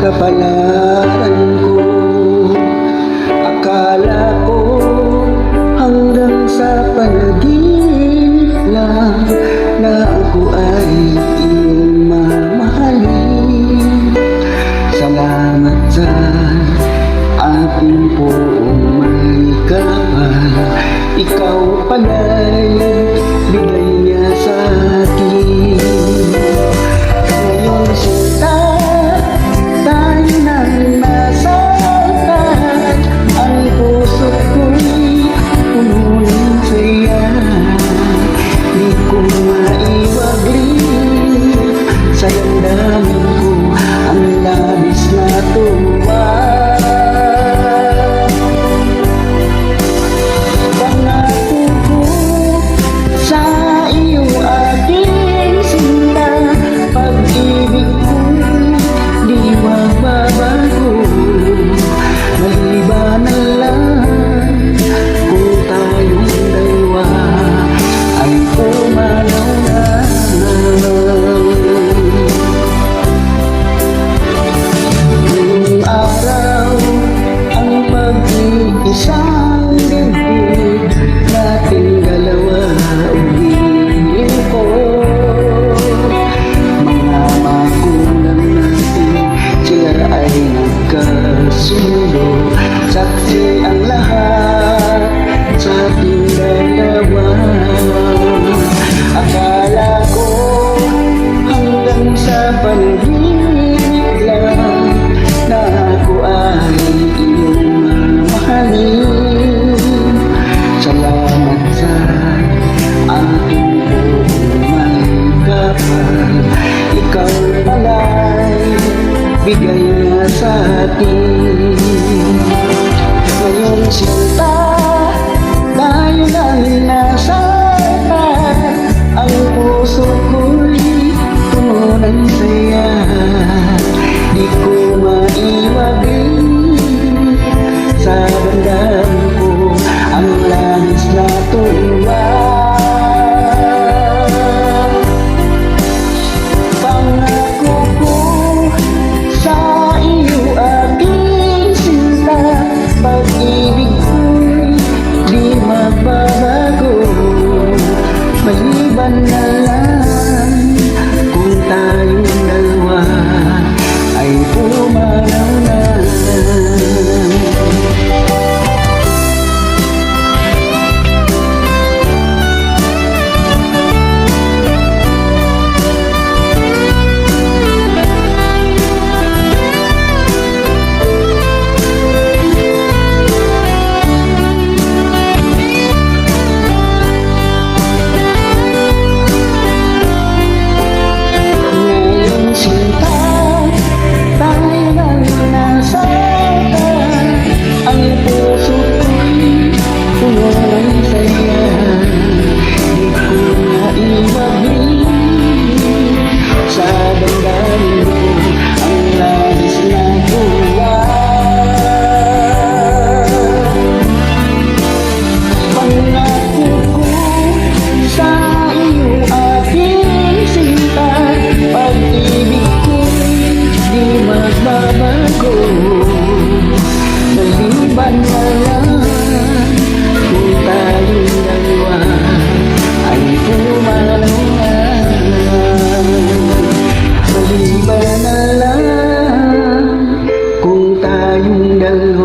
kapalaran ko. Akala ko hanggang sa panaginip lang na ako ay iyong mamahalin. Salamat sa ating poong may kapal, ikaw pala'y bigay niya sa akin. Ngayong sinta, tayo nang nasaktan, ang puso ko'y puno ng saya. Di ko maiwaglit sa damdamin ko ang labis na tuwa. Pangako ko sa iyo aking sinta, pag-ibig ko'y di magbabago. Maliban na lang kung tayong dalawa ay pumanaw na. Ngayong araw ang pag-iisang dibdib nating dalawa ulitin ko. Mga magulang natin, sila ay nagkasundo. Saksi ang lahat sa ating dalawa. Akala ko hanggang sa panaginip lang na ako ay iyong mamahalin. Salamat sa ating buong may kapal, ikaw pala'y bigay niya sa atin. Ngayong sinta, tayo lang nasaktan, ang puso ko'y puno ng saya. Di ko maiwaglit sa damdamin ko ang langis na tuwa. Pangako ko sa iyo aking sinta, pag-ibig ko'y di magbabago. Maliban na lang kung tayong dalawa ay pumanaw na. Maliban na lang kung tayong dalawa ay pumanaw na. Maliban na lang kung tayong dalawa